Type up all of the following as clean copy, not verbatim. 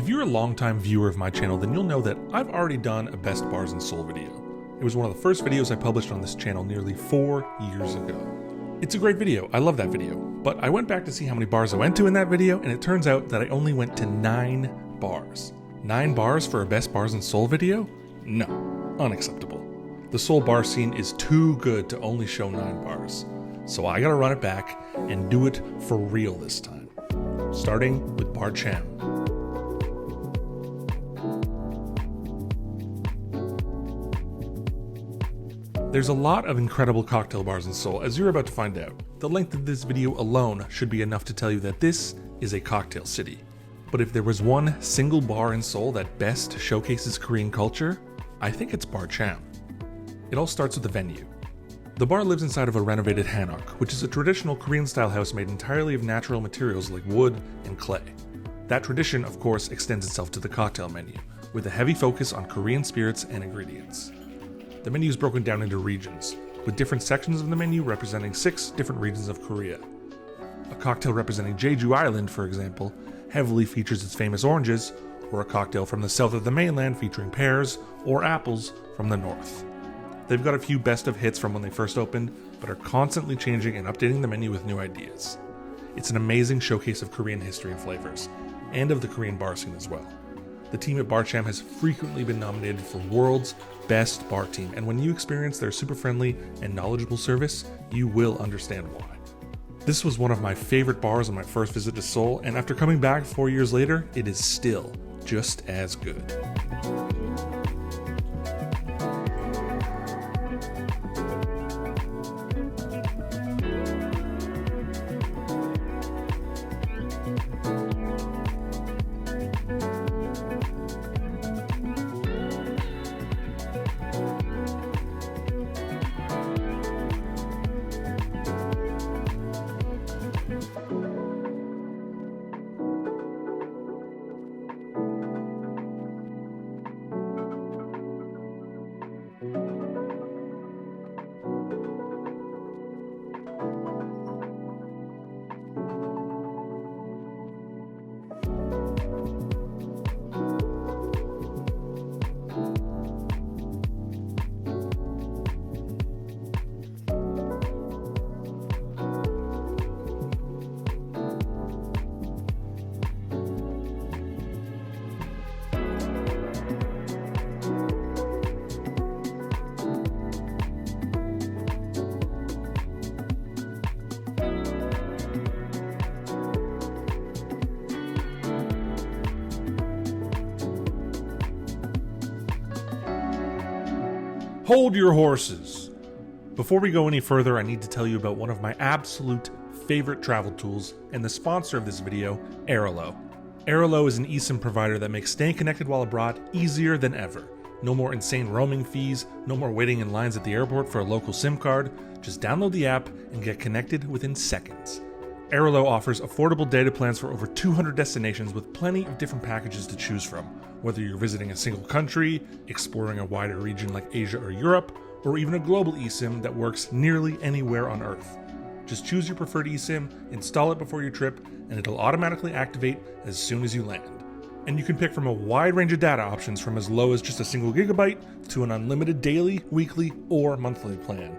If you're a longtime viewer of my channel, then you'll know that I've already done a best bars in Seoul video. It was one of the first videos I published on this channel nearly 4 years ago. It's a great video, I love that video, but I went back to see how many bars I went to in that video, and it turns out that I only went to 9 bars. 9 bars for a best bars in Seoul video? No, unacceptable. The Seoul bar scene is too good to only show 9 bars. So I gotta run it back and do it for real this time. Starting with bar Cham. There's a lot of incredible cocktail bars in Seoul, as you're about to find out. The length of this video alone should be enough to tell you that this is a cocktail city. But if there was one single bar in Seoul that best showcases Korean culture, I think it's bar Cham. It all starts with the venue. The bar lives inside of a renovated hanok, which is a traditional Korean-style house made entirely of natural materials like wood and clay. That tradition, of course, extends itself to the cocktail menu, with a heavy focus on Korean spirits and ingredients. The menu is broken down into regions, with different sections of the menu representing 6 different regions of Korea. A cocktail representing Jeju Island, for example, heavily features its famous oranges, or a cocktail from the south of the mainland featuring pears or apples from the north. They've got a few best of hits from when they first opened, but are constantly changing and updating the menu with new ideas. It's an amazing showcase of Korean history and flavors, and of the Korean bar scene as well. The team at bar Cham has frequently been nominated for World's Best Bar Team, and when you experience their super friendly and knowledgeable service, you will understand why. This was one of my favorite bars on my first visit to Seoul, and after coming back 4 years later, it is still just as good. Hold your horses! Before we go any further, I need to tell you about one of my absolute favorite travel tools and the sponsor of this video, Airalo. Airalo is an eSIM provider that makes staying connected while abroad easier than ever. No more insane roaming fees, no more waiting in lines at the airport for a local SIM card. Just download the app and get connected within seconds. Airalo offers affordable data plans for over 200 destinations with plenty of different packages to choose from, whether you're visiting a single country, exploring a wider region like Asia or Europe, or even a global eSIM that works nearly anywhere on Earth. Just choose your preferred eSIM, install it before your trip, and it'll automatically activate as soon as you land. And you can pick from a wide range of data options from as low as just a single gigabyte to an unlimited daily, weekly, or monthly plan.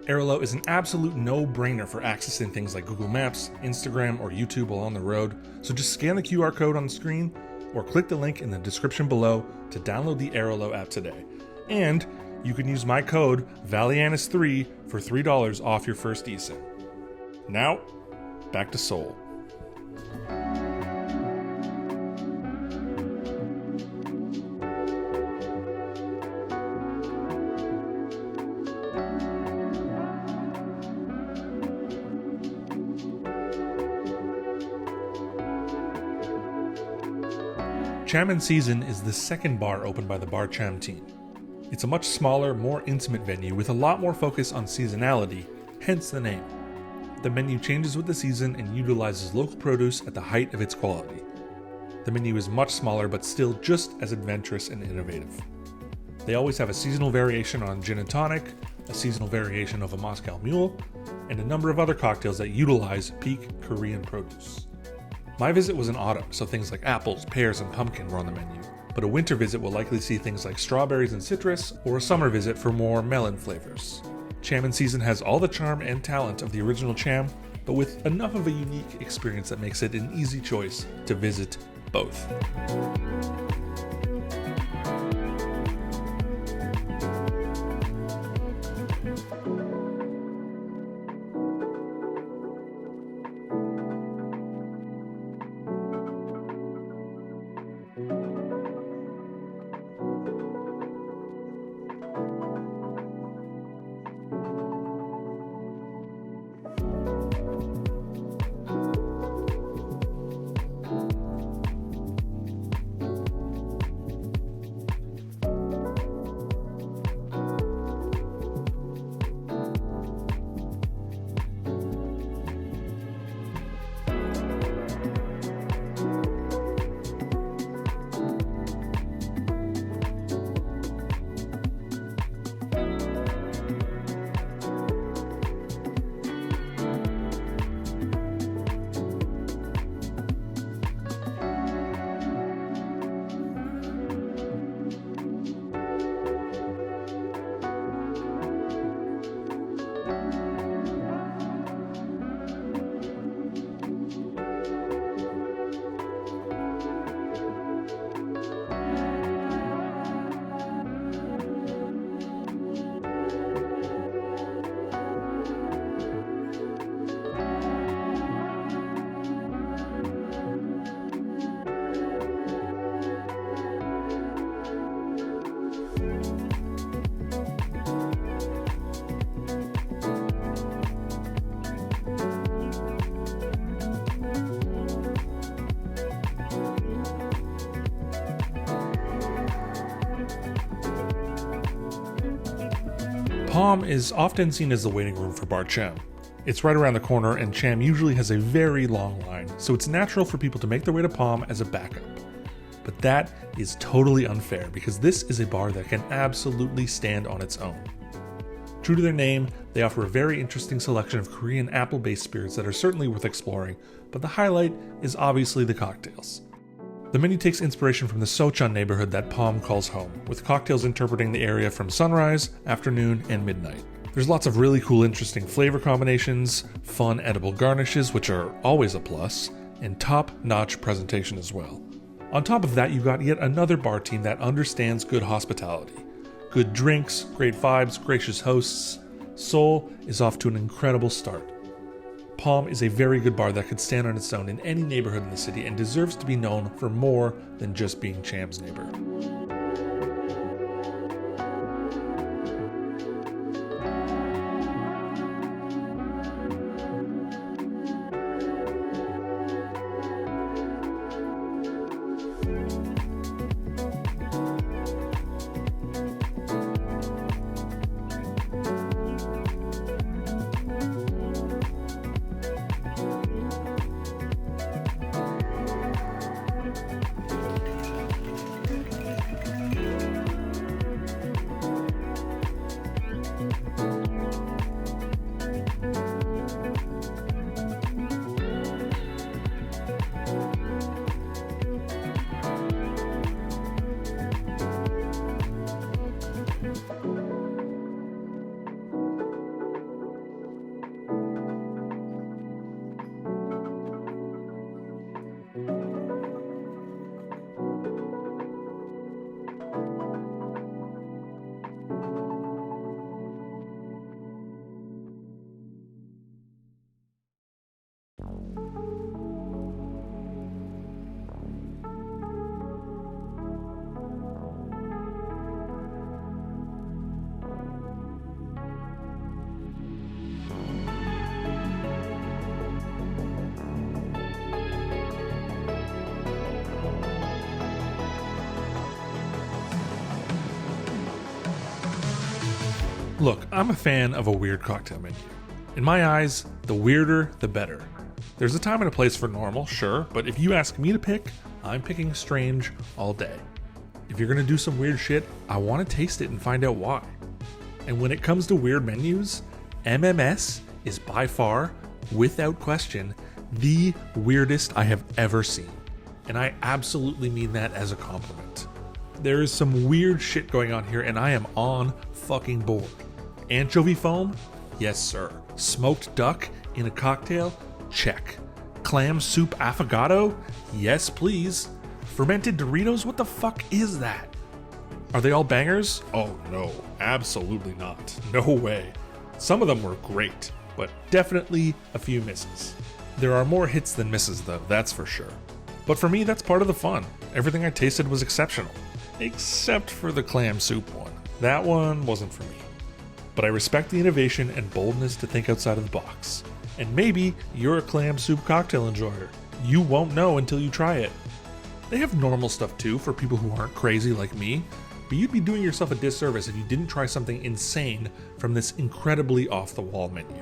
Airalo is an absolute no-brainer for accessing things like Google Maps, Instagram, or YouTube while on the road, so just scan the QR code on the screen or click the link in the description below to download the Airalo app today. And you can use my code VALIANIS3 for $3 off your first eSIM. Now, back to Seoul. Cham in Season is the second bar opened by the bar Cham team. It's a much smaller, more intimate venue with a lot more focus on seasonality, hence the name. The menu changes with the season and utilizes local produce at the height of its quality. The menu is much smaller but still just as adventurous and innovative. They always have a seasonal variation on gin and tonic, a seasonal variation of a Moscow Mule, and a number of other cocktails that utilize peak Korean produce. My visit was in autumn, so things like apples, pears, and pumpkin were on the menu, but a winter visit will likely see things like strawberries and citrus, or a summer visit for more melon flavors. Cham in season has all the charm and talent of the original Cham, but with enough of a unique experience that makes it an easy choice to visit both. Pomme is often seen as the waiting room for Bar Cham. It's right around the corner, and Cham usually has a very long line, so it's natural for people to make their way to Pomme as a backup. But that is totally unfair, because this is a bar that can absolutely stand on its own. True to their name, they offer a very interesting selection of Korean apple-based spirits that are certainly worth exploring, but the highlight is obviously the cocktails. The menu takes inspiration from the Sochon neighborhood that Pomme calls home, with cocktails interpreting the area from sunrise, afternoon, and midnight. There's lots of really cool, interesting flavor combinations, fun edible garnishes, which are always a plus, and top-notch presentation as well. On top of that, you've got yet another bar team that understands good hospitality. Good drinks, great vibes, gracious hosts. Seoul is off to an incredible start. Pomme is a very good bar that could stand on its own in any neighborhood in the city and deserves to be known for more than just being Cham's neighbor. Look, I'm a fan of a weird cocktail menu. In my eyes, the weirder, the better. There's a time and a place for normal, sure, but if you ask me to pick, I'm picking strange all day. If you're gonna do some weird shit, I wanna taste it and find out why. And when it comes to weird menus, M+MS is by far, without question, The weirdest I have ever seen. And I absolutely mean that as a compliment. There is some weird shit going on here and I am on fucking board. Anchovy foam? Yes sir. Smoked duck in a cocktail? Check. Clam soup affogato? Yes please. Fermented Doritos? What the fuck is that? Are they all bangers? Oh no, absolutely not. No way. Some of them were great, but definitely a few misses. There are more hits than misses though, that's for sure. But for me, that's part of the fun. Everything I tasted was exceptional. Except for the clam soup one. That one wasn't for me. But I respect the innovation and boldness to think outside of the box. And maybe you're a clam soup cocktail enjoyer. You won't know until you try it. They have normal stuff too for people who aren't crazy like me, but you'd be doing yourself a disservice if you didn't try something insane from this incredibly off-the-wall menu.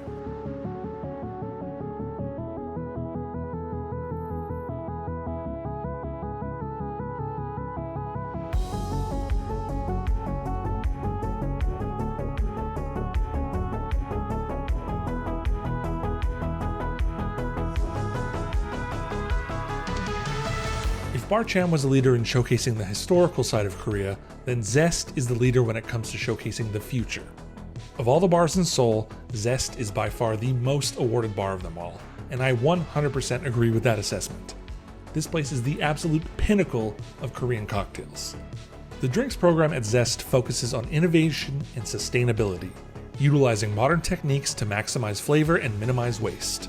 If Bar Cham was a leader in showcasing the historical side of Korea, then Zest is the leader when it comes to showcasing the future. Of all the bars in Seoul, Zest is by far the most awarded bar of them all, and I 100% agree with that assessment. This place is the absolute pinnacle of Korean cocktails. The drinks program at Zest focuses on innovation and sustainability, utilizing modern techniques to maximize flavor and minimize waste.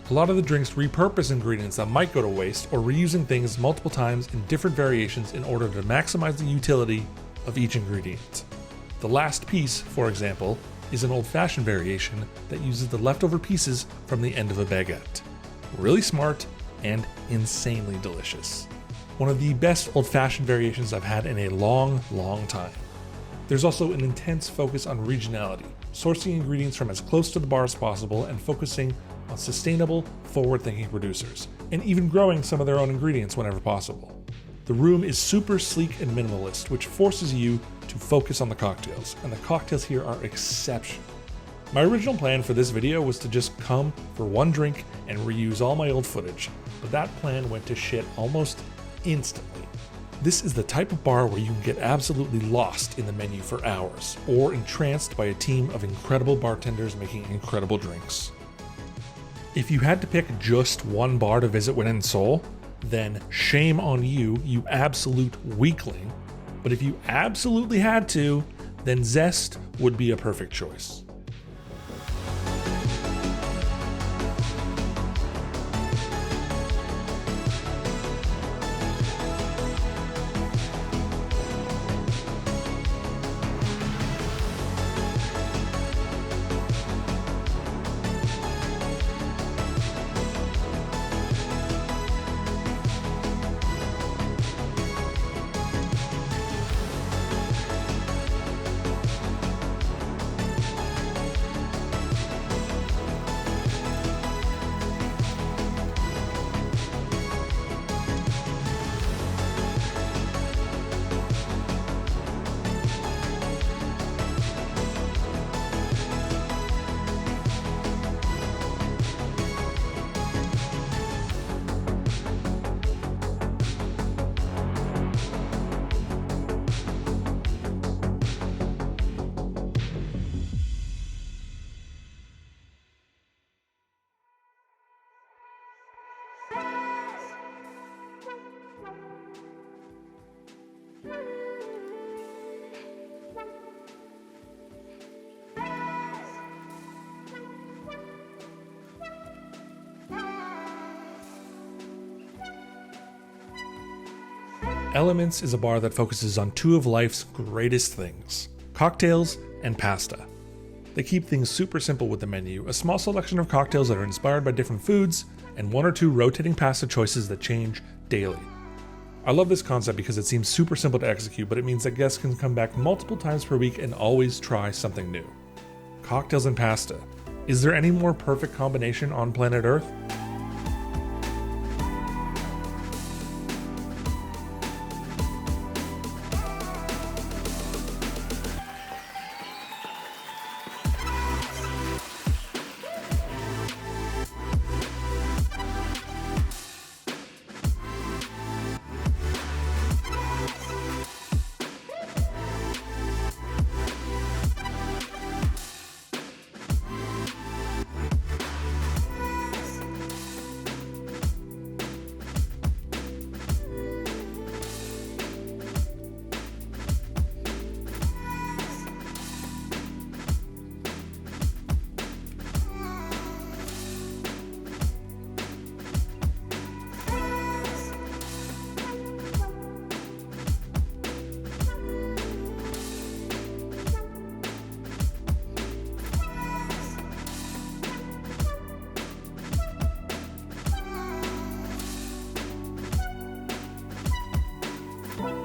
A lot of the drinks repurpose ingredients that might go to waste or reusing things multiple times in different variations in order to maximize the utility of each ingredient. The last piece, for example, is an old-fashioned variation that uses the leftover pieces from the end of a baguette. Really smart and insanely delicious. One of the best old-fashioned variations I've had in a long, long time. There's also an intense focus on regionality, sourcing ingredients from as close to the bar as possible and focusing on sustainable, forward-thinking producers, and even growing some of their own ingredients whenever possible. The room is super sleek and minimalist, which forces you to focus on the cocktails, and the cocktails here are exceptional. My original plan for this video was to just come for one drink and reuse all my old footage, but that plan went to shit almost instantly. This is the type of bar where you can get absolutely lost in the menu for hours, or entranced by a team of incredible bartenders making incredible drinks. If you had to pick just one bar to visit when in Seoul, then shame on you, you absolute weakling. But if you absolutely had to, then Zest would be a perfect choice. Elements is a bar that focuses on two of life's greatest things, cocktails and pasta. They keep things super simple with the menu, a small selection of cocktails that are inspired by different foods, and one or two rotating pasta choices that change daily. I love this concept because it seems super simple to execute, but it means that guests can come back multiple times per week and always try something new. Cocktails and pasta. Is there any more perfect combination on planet Earth?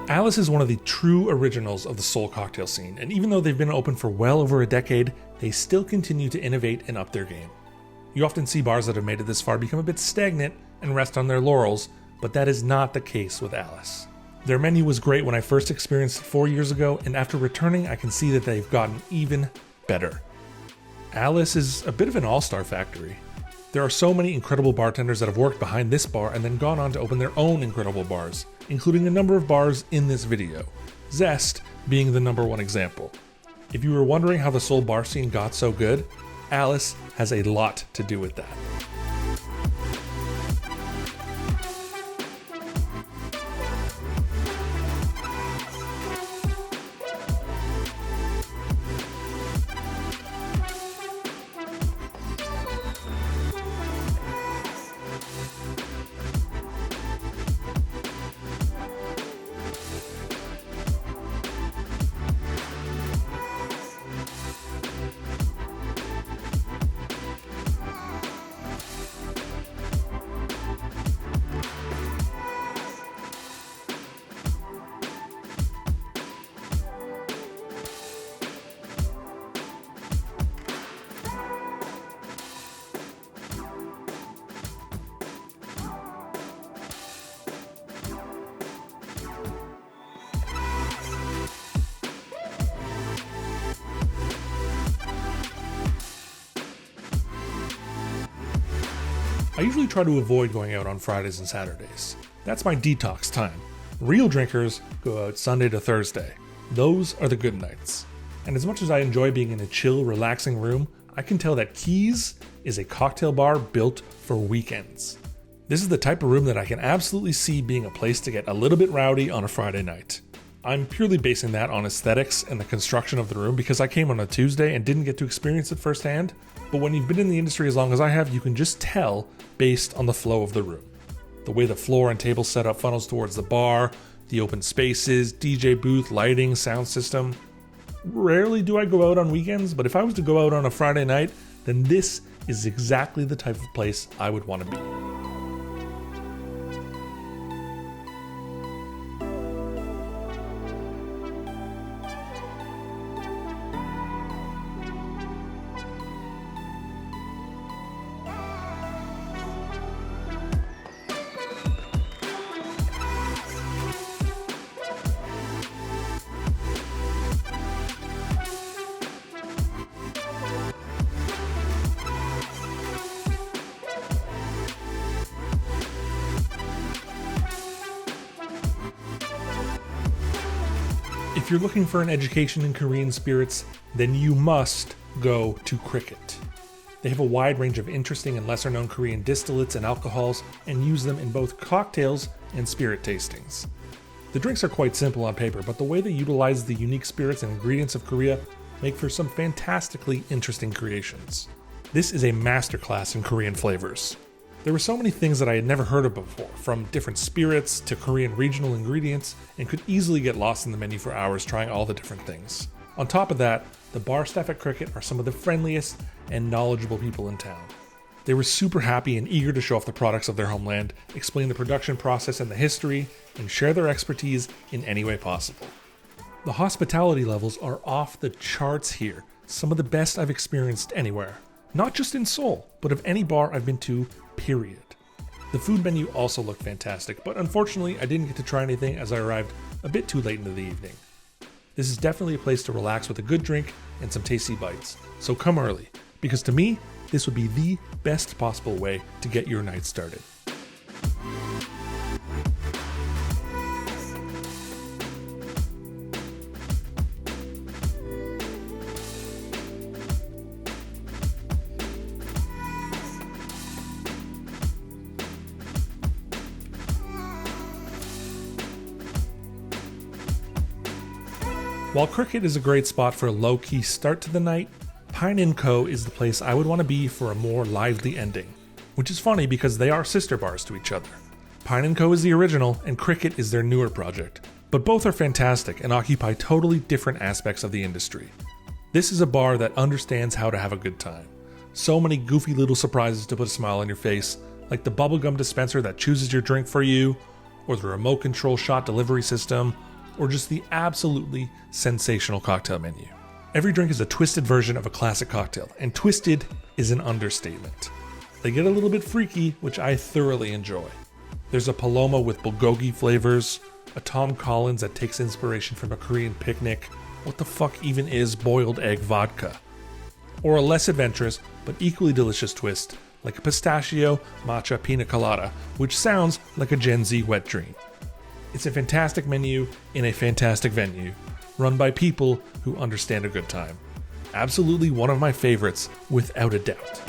Alice is one of the true originals of the Seoul cocktail scene, and even though they've been open for well over a decade, they still continue to innovate and up their game. You often see bars that have made it this far become a bit stagnant and rest on their laurels, but that is not the case with Alice. Their menu was great when I first experienced it 4 years ago, and after returning I can see that they've gotten even better. Alice is a bit of an all-star factory. There are so many incredible bartenders that have worked behind this bar and then gone on to open their own incredible bars, including a number of bars in this video, Zest being the #1 example. If you were wondering how the Seoul bar scene got so good, Alice has a lot to do with that. I usually try to avoid going out on Fridays and Saturdays. That's my detox time. Real drinkers go out Sunday to Thursday. Those are the good nights. And as much as I enjoy being in a chill, relaxing room, I can tell that Kiez is a cocktail bar built for weekends. This is the type of room that I can absolutely see being a place to get a little bit rowdy on a Friday night. I'm purely basing that on aesthetics and the construction of the room because I came on a Tuesday and didn't get to experience it firsthand, but when you've been in the industry as long as I have, you can just tell based on the flow of the room. The way the floor and table setup funnels towards the bar, the open spaces, DJ booth, lighting, sound system. Rarely do I go out on weekends, but if I was to go out on a Friday night, then this is exactly the type of place I would want to be. If you're looking for an education in Korean spirits, then you must go to Cricket. They have a wide range of interesting and lesser known Korean distillates and alcohols and use them in both cocktails and spirit tastings. The drinks are quite simple on paper, but the way they utilize the unique spirits and ingredients of Korea make for some fantastically interesting creations. This is a masterclass in Korean flavors. There were so many things that I had never heard of before, from different spirits to Korean regional ingredients, and could easily get lost in the menu for hours trying all the different things. On top of that, the bar staff at Cricket are some of the friendliest and knowledgeable people in town. They were super happy and eager to show off the products of their homeland, explain the production process and the history, and share their expertise in any way possible. The hospitality levels are off the charts here, some of the best I've experienced anywhere. Not just in Seoul, but of any bar I've been to, period. The food menu also looked fantastic, but unfortunately I didn't get to try anything as I arrived a bit too late into the evening. This is definitely a place to relax with a good drink and some tasty bites, so come early, because to me, this would be the best possible way to get your night started. While Cricket is a great spot for a low-key start to the night, Pine & Co. is the place I would want to be for a more lively ending. Which is funny because they are sister bars to each other. Pine & Co. is the original and Cricket is their newer project. But both are fantastic and occupy totally different aspects of the industry. This is a bar that understands how to have a good time. So many goofy little surprises to put a smile on your face, like the bubblegum dispenser that chooses your drink for you, or the remote control shot delivery system, or just the absolutely sensational cocktail menu. Every drink is a twisted version of a classic cocktail, and twisted is an understatement. They get a little bit freaky, which I thoroughly enjoy. There's a Paloma with bulgogi flavors, a Tom Collins that takes inspiration from a Korean picnic. What the fuck even is boiled egg vodka? Or a less adventurous but equally delicious twist, like a pistachio matcha pina colada, which sounds like a Gen Z wet dream. It's a fantastic menu in a fantastic venue, run by people who understand a good time. Absolutely one of my favorites, without a doubt.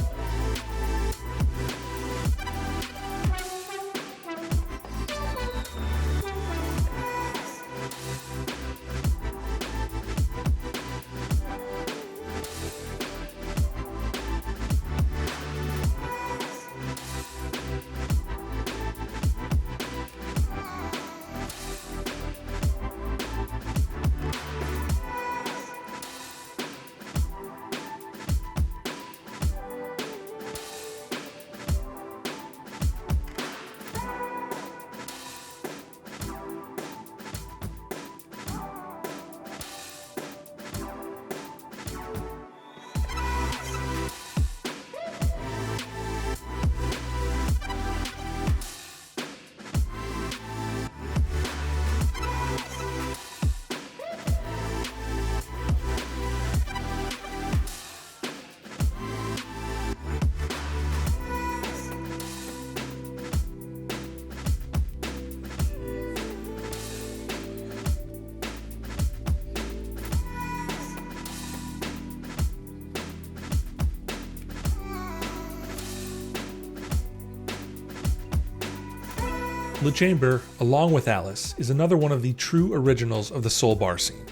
Le Chamber, along with Alice, is another one of the true originals of the Seoul bar scene.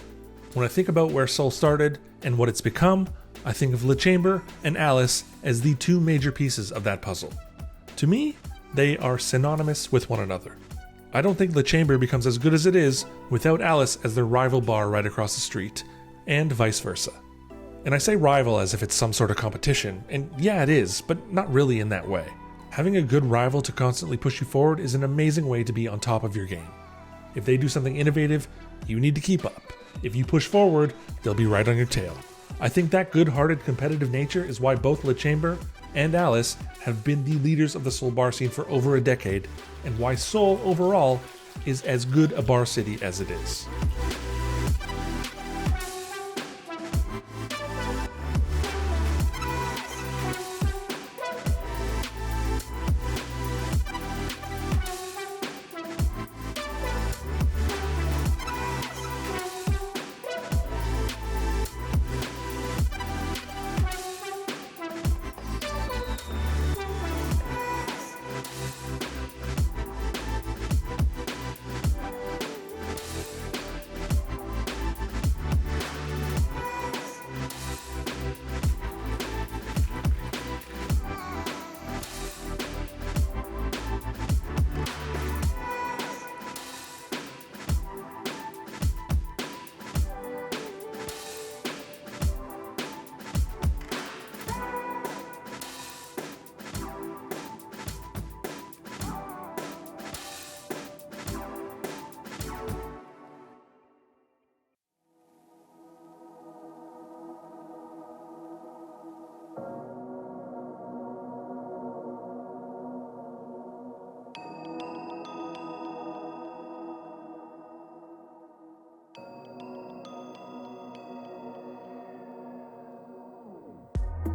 When I think about where Seoul started and what it's become, I think of Le Chamber and Alice as the two major pieces of that puzzle. To me, they are synonymous with one another. I don't think Le Chamber becomes as good as it is without Alice as their rival bar right across the street, and vice versa. And I say rival as if it's some sort of competition, and yeah, it is, but not really in that way. Having a good rival to constantly push you forward is an amazing way to be on top of your game. If they do something innovative, you need to keep up. If you push forward, they'll be right on your tail. I think that good-hearted competitive nature is why both Le Chamber and Alice have been the leaders of the Seoul bar scene for over a decade, and why Seoul overall is as good a bar city as it is.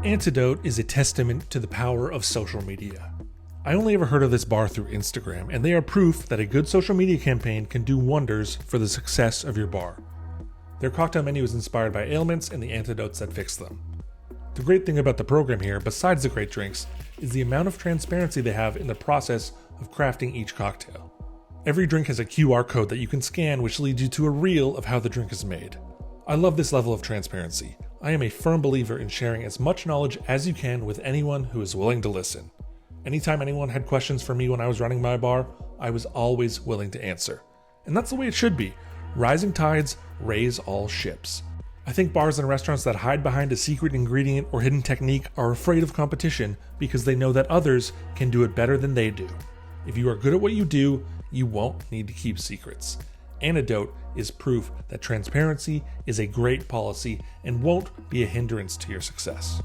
Antidote is a testament to the power of social media. I only ever heard of this bar through Instagram, and they are proof that a good social media campaign can do wonders for the success of your bar. Their cocktail menu is inspired by ailments and the antidotes that fix them. The great thing about the program here, besides the great drinks, is the amount of transparency they have in the process of crafting each cocktail. Every drink has a QR code that you can scan, which leads you to a reel of how the drink is made. I love this level of transparency. I am a firm believer in sharing as much knowledge as you can with anyone who is willing to listen. Anytime anyone had questions for me when I was running my bar, I was always willing to answer. And that's the way it should be. Rising tides raise all ships. I think bars and restaurants that hide behind a secret ingredient or hidden technique are afraid of competition because they know that others can do it better than they do. If you are good at what you do, you won't need to keep secrets. Antidote is proof that transparency is a great policy and won't be a hindrance to your success.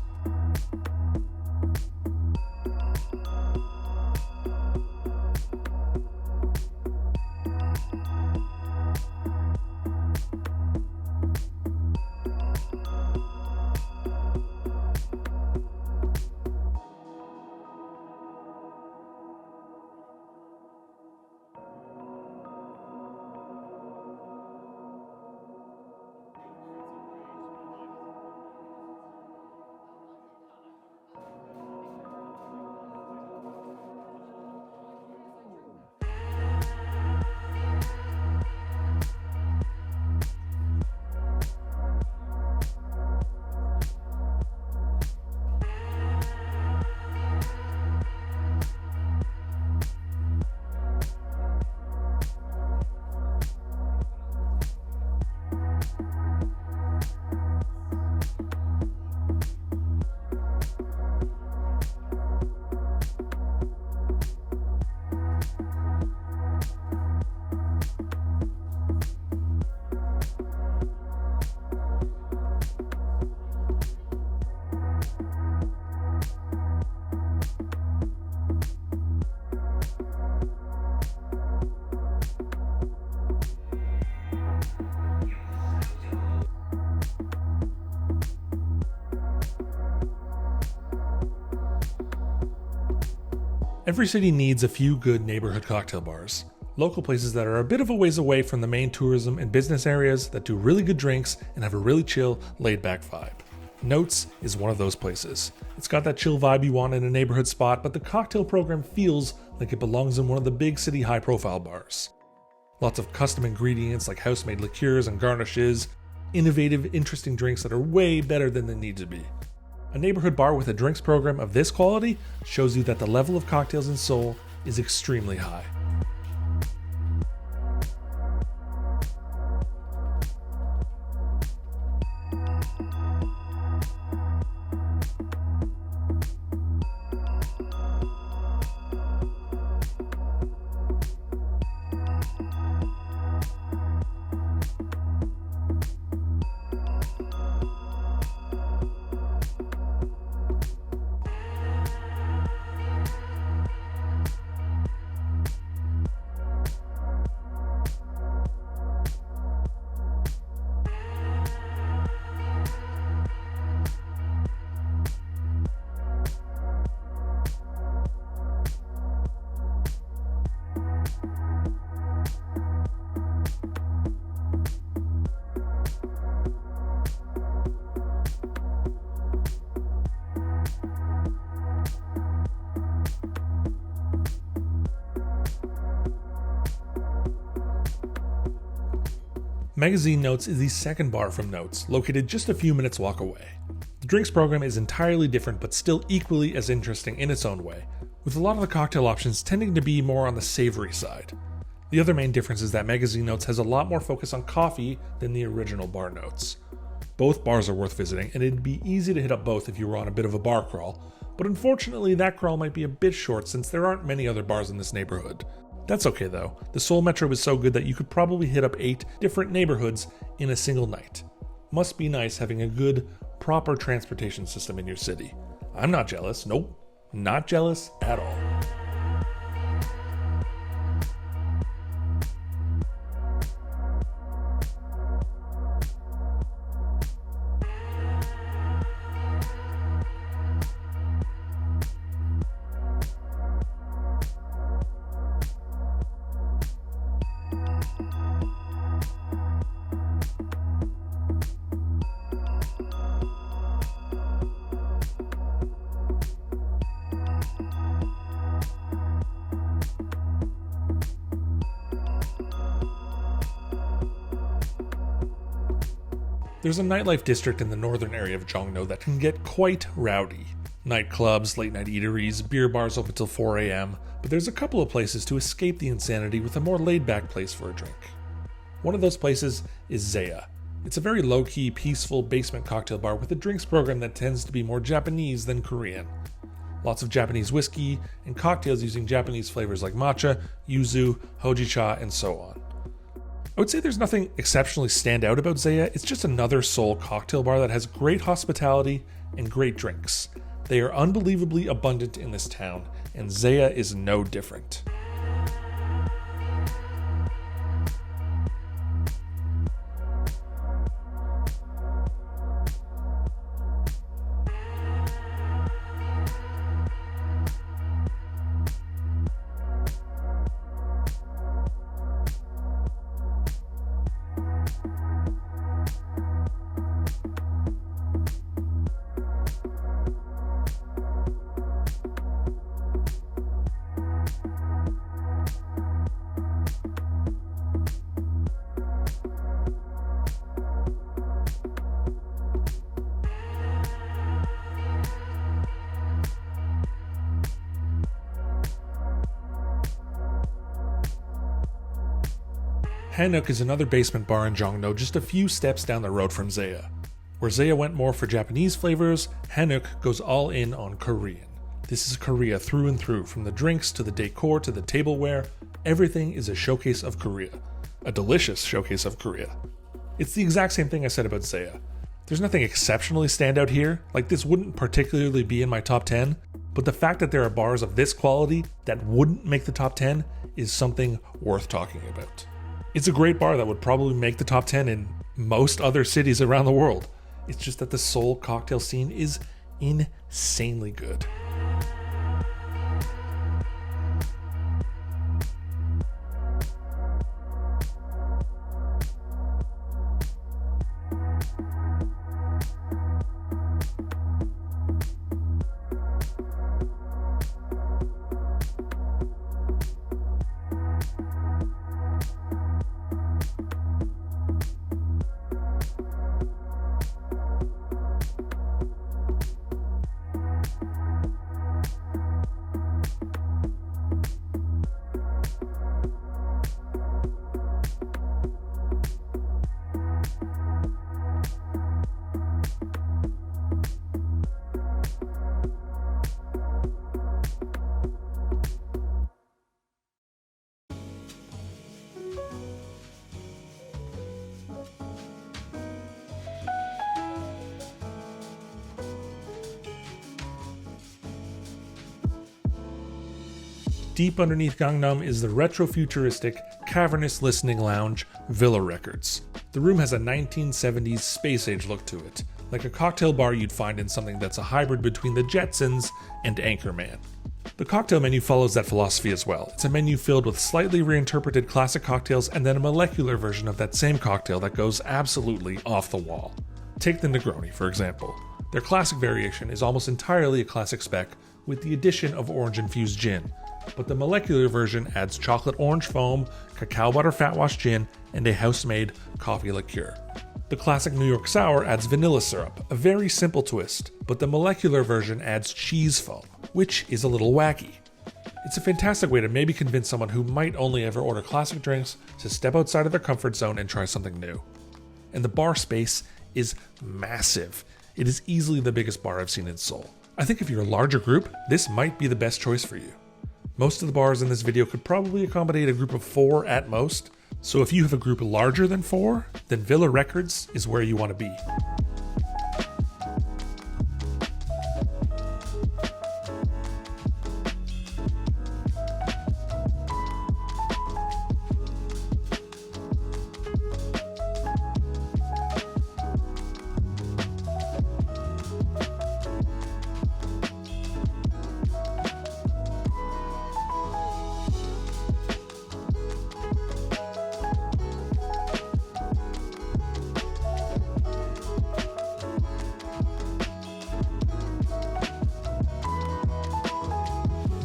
Every city needs a few good neighborhood cocktail bars. Local places that are a bit of a ways away from the main tourism and business areas that do really good drinks and have a really chill, laid-back vibe. Notes is one of those places. It's got that chill vibe you want in a neighborhood spot, but the cocktail program feels like it belongs in one of the big city high-profile bars. Lots of custom ingredients like house-made liqueurs and garnishes, innovative, interesting drinks that are way better than they need to be. A neighborhood bar with a drinks program of this quality shows you that the level of cocktails in Seoul is extremely high. Magazine Notes is the second bar from Notes, located just a few minutes walk away. The drinks program is entirely different but still equally as interesting in its own way, with a lot of the cocktail options tending to be more on the savory side. The other main difference is that Magazine Notes has a lot more focus on coffee than the original bar Notes. Both bars are worth visiting, and it'd be easy to hit up both if you were on a bit of a bar crawl, but unfortunately that crawl might be a bit short since there aren't many other bars in this neighborhood. That's okay though, the Seoul Metro is so good that you could probably hit up 8 different neighborhoods in a single night. Must be nice having a good, proper transportation system in your city. I'm not jealous, nope, not jealous at all. There's a nightlife district in the northern area of Jongno that can get quite rowdy. Nightclubs, late-night eateries, beer bars open till 4 a.m., but there's a couple of places to escape the insanity with a more laid-back place for a drink. One of those places is Zeya. It's a very low-key, peaceful basement cocktail bar with a drinks program that tends to be more Japanese than Korean. Lots of Japanese whiskey and cocktails using Japanese flavors like matcha, yuzu, hojicha, and so on. I would say there's nothing exceptionally stand out about Zeya. It's just another Seoul cocktail bar that has great hospitality and great drinks. They are unbelievably abundant in this town, and Zeya is no different. Nook is another basement bar in Jongno just a few steps down the road from Zeya. Where Zeya went more for Japanese flavors, Nook goes all in on Korean. This is Korea through and through, from the drinks to the decor to the tableware. Everything is a showcase of Korea. A delicious showcase of Korea. It's the exact same thing I said about Zeya. There's nothing exceptionally standout here, like this wouldn't particularly be in my top 10, but the fact that there are bars of this quality that wouldn't make the top 10 is something worth talking about. It's a great bar that would probably make the top 10 in most other cities around the world. It's just that the Seoul cocktail scene is insanely good. Deep underneath Gangnam is the retro-futuristic, cavernous listening lounge, Villa Records. The room has a 1970s space-age look to it, like a cocktail bar you'd find in something that's a hybrid between the Jetsons and Anchorman. The cocktail menu follows that philosophy as well. It's a menu filled with slightly reinterpreted classic cocktails and then a molecular version of that same cocktail that goes absolutely off the wall. Take the Negroni, for example. Their classic variation is almost entirely a classic spec with the addition of orange-infused gin, but the molecular version adds chocolate orange foam, cacao butter fat wash gin, and a house-made coffee liqueur. The classic New York Sour adds vanilla syrup, a very simple twist, but the molecular version adds cheese foam, which is a little wacky. It's a fantastic way to maybe convince someone who might only ever order classic drinks to step outside of their comfort zone and try something new. And the bar space is massive. It is easily the biggest bar I've seen in Seoul. I think if you're a larger group, this might be the best choice for you. Most of the bars in this video could probably accommodate a group of 4 at most, so if you have a group larger than 4, then Villa Records is where you want to be.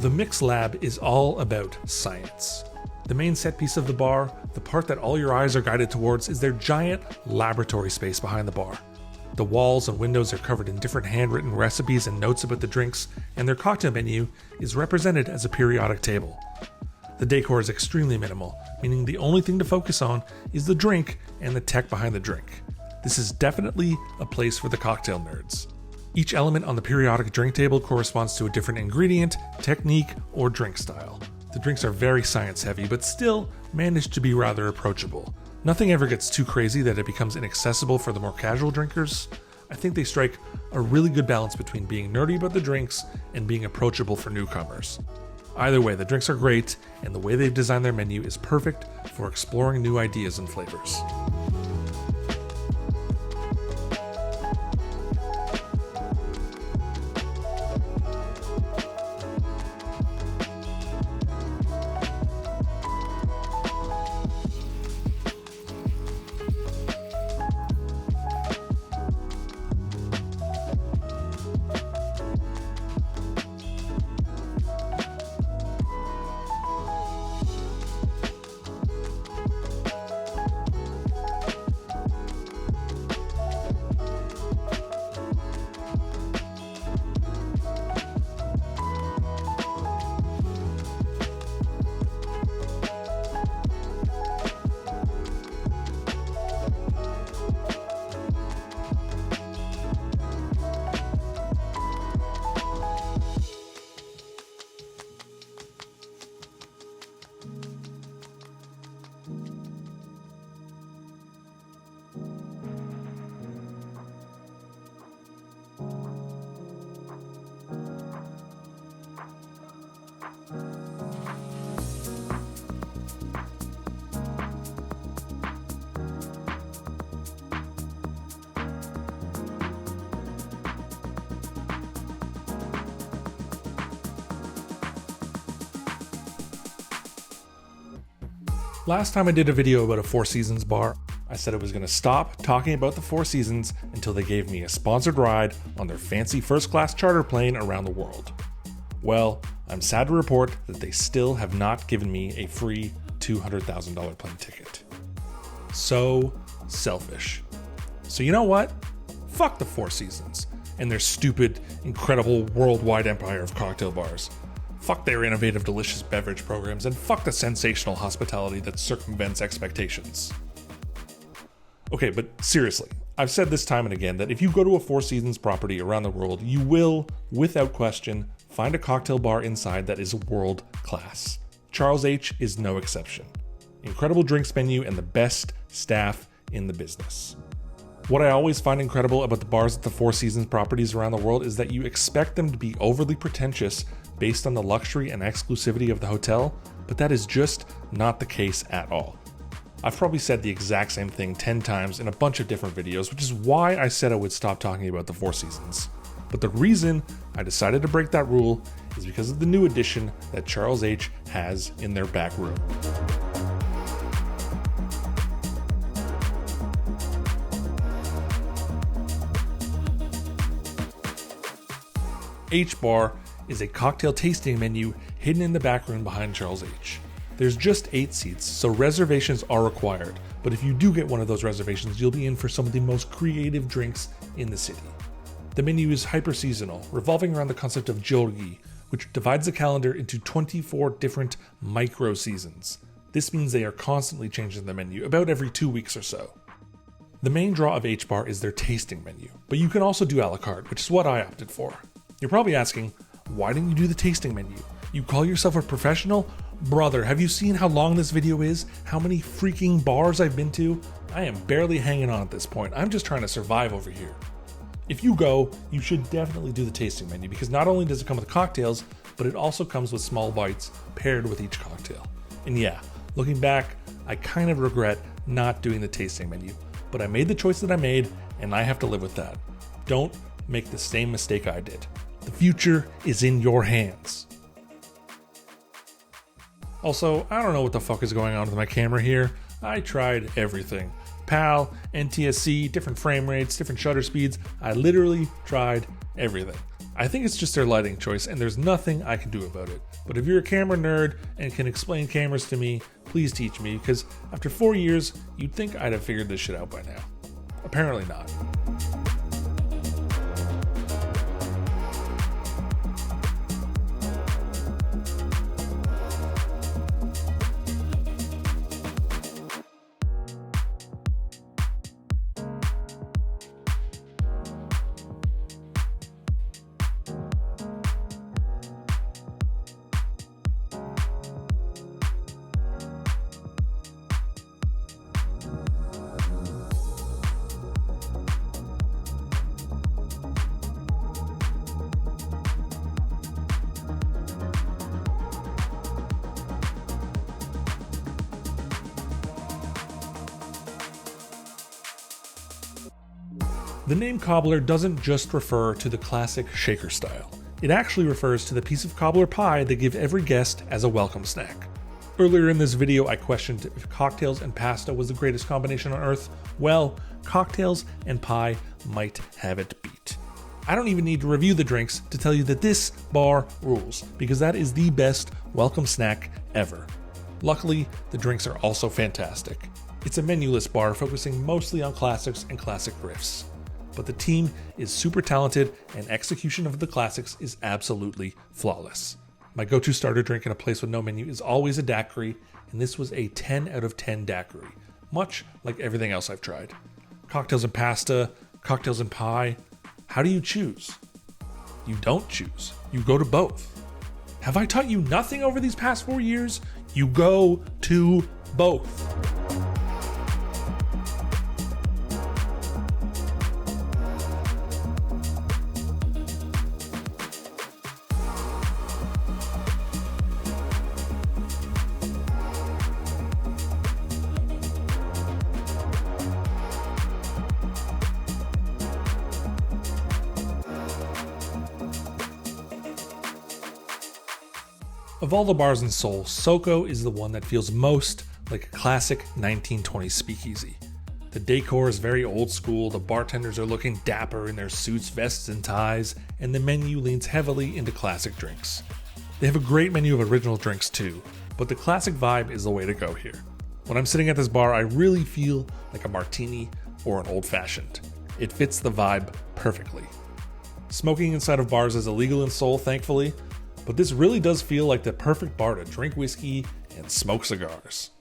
The Mix Lab is all about science. The main set piece of the bar, the part that all your eyes are guided towards, is their giant laboratory space behind the bar. The walls and windows are covered in different handwritten recipes and notes about the drinks, and their cocktail menu is represented as a periodic table. The decor is extremely minimal, meaning the only thing to focus on is the drink and the tech behind the drink. This is definitely a place for the cocktail nerds. Each element on the periodic drink table corresponds to a different ingredient, technique, or drink style. The drinks are very science heavy, but still manage to be rather approachable. Nothing ever gets too crazy that it becomes inaccessible for the more casual drinkers. I think they strike a really good balance between being nerdy about the drinks and being approachable for newcomers. Either way, the drinks are great, and the way they've designed their menu is perfect for exploring new ideas and flavors. Last time I did a video about a Four Seasons bar, I said I was going to stop talking about the Four Seasons until they gave me a sponsored ride on their fancy first-class charter plane around the world. Well, I'm sad to report that they still have not given me a free $200,000 plane ticket. So selfish. So you know what? Fuck the Four Seasons and their stupid, incredible worldwide empire of cocktail bars. Fuck their innovative, delicious beverage programs, and fuck the sensational hospitality that circumvents expectations. Okay, but seriously, I've said this time and again that if you go to a Four Seasons property around the world, you will, without question, find a cocktail bar inside that is world class. Charles H is no exception. Incredible drinks menu and the best staff in the business. What I always find incredible about the bars at the Four Seasons properties around the world is that you expect them to be overly pretentious based on the luxury and exclusivity of the hotel, but that is just not the case at all. I've probably said the exact same thing 10 times in a bunch of different videos, which is why I said I would stop talking about the Four Seasons. But the reason I decided to break that rule is because of the new addition that Charles H has in their back room. H Bar is a cocktail tasting menu hidden in the back room behind Charles H. There's just 8 seats, so reservations are required, but if you do get one of those reservations, you'll be in for some of the most creative drinks in the city. The menu is hyper-seasonal, revolving around the concept of jorgi, which divides the calendar into 24 different micro-seasons. This means they are constantly changing the menu, about every 2 weeks or so. The main draw of H Bar is their tasting menu, but you can also do a la carte, which is what I opted for. You're probably asking, why didn't you do the tasting menu? You call yourself a professional? Brother, have you seen how long this video is? How many freaking bars I've been to? I am barely hanging on at this point. I'm just trying to survive over here. If you go, you should definitely do the tasting menu because not only does it come with cocktails, but it also comes with small bites paired with each cocktail. And yeah, looking back, I kind of regret not doing the tasting menu, but I made the choice that I made and I have to live with that. Don't make the same mistake I did. The future is in your hands. Also, I don't know what the fuck is going on with my camera here. I tried everything. PAL, NTSC, different frame rates, different shutter speeds. I literally tried everything. I think it's just their lighting choice and there's nothing I can do about it. But if you're a camera nerd and can explain cameras to me, please teach me, because after 4 years, you'd think I'd have figured this shit out by now. Apparently not. The name Cobbler doesn't just refer to the classic shaker style. It actually refers to the piece of cobbler pie they give every guest as a welcome snack. Earlier in this video, I questioned if cocktails and pasta was the greatest combination on earth. Well, cocktails and pie might have it beat. I don't even need to review the drinks to tell you that this bar rules, because that is the best welcome snack ever. Luckily, the drinks are also fantastic. It's a menu-less bar focusing mostly on classics and classic riffs. But the team is super talented and execution of the classics is absolutely flawless. My go-to starter drink in a place with no menu is always a daiquiri, and this was a 10 out of 10 daiquiri, much like everything else I've tried. Cocktails and pasta, cocktails and pie. How do you choose? You don't choose. You go to both. Have I taught you nothing over these past 4 years? You go to both. Of all the bars in Seoul, Soko is the one that feels most like a classic 1920s speakeasy. The decor is very old school, the bartenders are looking dapper in their suits, vests, and ties, and the menu leans heavily into classic drinks. They have a great menu of original drinks too, but the classic vibe is the way to go here. When I'm sitting at this bar, I really feel like a martini or an old-fashioned. It fits the vibe perfectly. Smoking inside of bars is illegal in Seoul, thankfully, but this really does feel like the perfect bar to drink whiskey and smoke cigars.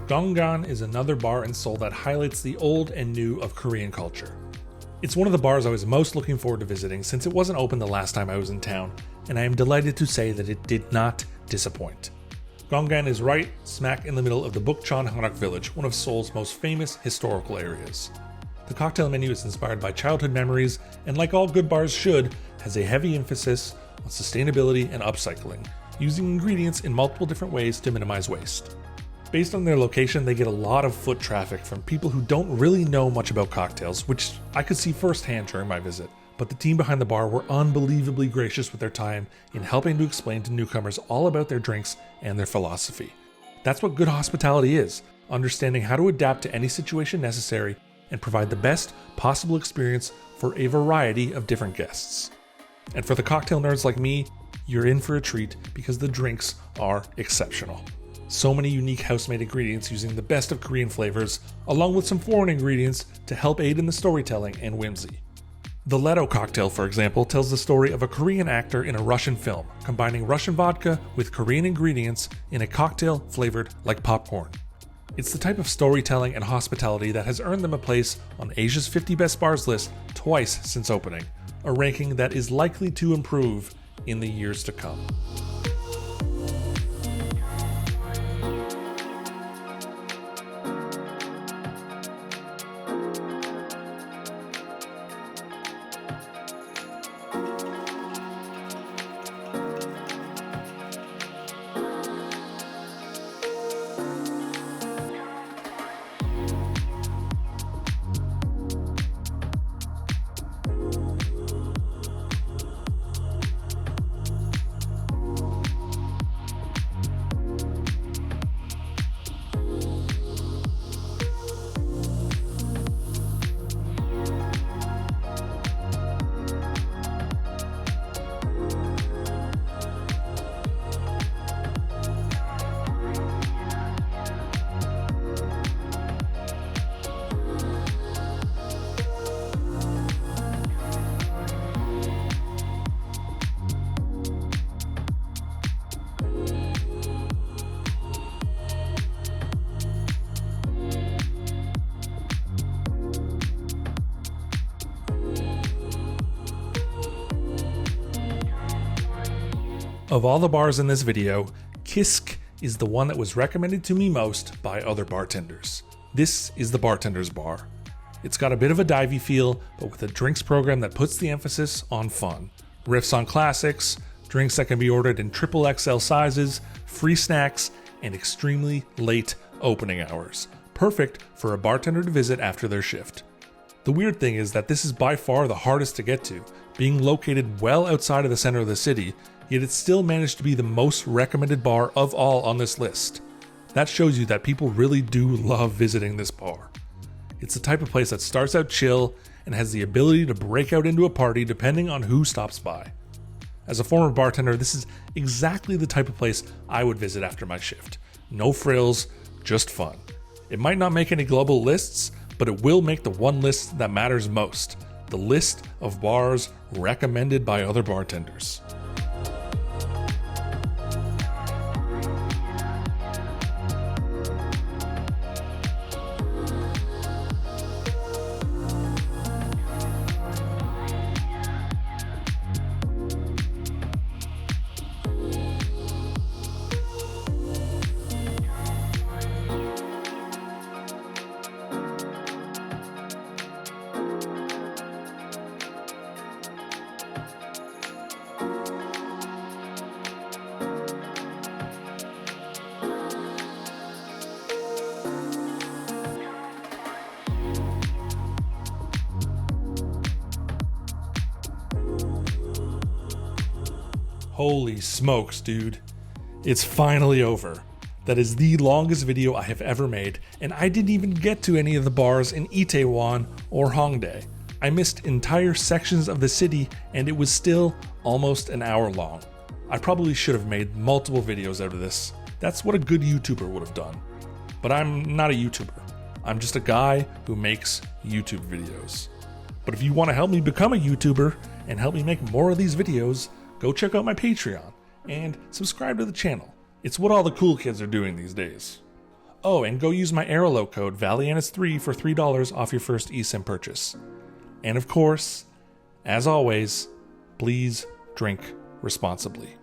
Gong Gan is another bar in Seoul that highlights the old and new of Korean culture. It's one of the bars I was most looking forward to visiting since it wasn't open the last time I was in town, and I am delighted to say that it did not disappoint. Gong Gan is right smack in the middle of the Bukchon Hanok village, one of Seoul's most famous historical areas. The cocktail menu is inspired by childhood memories, and like all good bars should, has a heavy emphasis on sustainability and upcycling, using ingredients in multiple different ways to minimize waste. Based on their location, they get a lot of foot traffic from people who don't really know much about cocktails, which I could see firsthand during my visit. But the team behind the bar were unbelievably gracious with their time in helping to explain to newcomers all about their drinks and their philosophy. That's what good hospitality is, understanding how to adapt to any situation necessary and provide the best possible experience for a variety of different guests. And for the cocktail nerds like me, you're in for a treat because the drinks are exceptional. So many unique house-made ingredients using the best of Korean flavors, along with some foreign ingredients to help aid in the storytelling and whimsy. The Leto cocktail, for example, tells the story of a Korean actor in a Russian film, combining Russian vodka with Korean ingredients in a cocktail flavored like popcorn. It's the type of storytelling and hospitality that has earned them a place on Asia's 50 Best Bars list twice since opening, a ranking that is likely to improve in the years to come. Of all the bars in this video, Kissk is the one that was recommended to me most by other bartenders. This is the bartender's bar. It's got a bit of a divey feel, but with a drinks program that puts the emphasis on fun. Riffs on classics, drinks that can be ordered in XXL sizes, free snacks, and extremely late opening hours. Perfect for a bartender to visit after their shift. The weird thing is that this is by far the hardest to get to, being located well outside of the center of the city, yet it still managed to be the most recommended bar of all on this list. That shows you that people really do love visiting this bar. It's the type of place that starts out chill and has the ability to break out into a party depending on who stops by. As a former bartender, this is exactly the type of place I would visit after my shift. No frills, just fun. It might not make any global lists, but it will make the one list that matters most, the list of bars recommended by other bartenders. Holy smokes, dude. It's finally over. That is the longest video I have ever made, and I didn't even get to any of the bars in Itaewon or Hongdae. I missed entire sections of the city, and it was still almost an hour long. I probably should have made multiple videos out of this. That's what a good YouTuber would have done. But I'm not a YouTuber. I'm just a guy who makes YouTube videos. But if you want to help me become a YouTuber and help me make more of these videos, go check out my Patreon and subscribe to the channel. It's what all the cool kids are doing these days. Oh, and go use my Aerolo code VALIANIS3 for $3 off your first eSIM purchase. And of course, as always, please drink responsibly.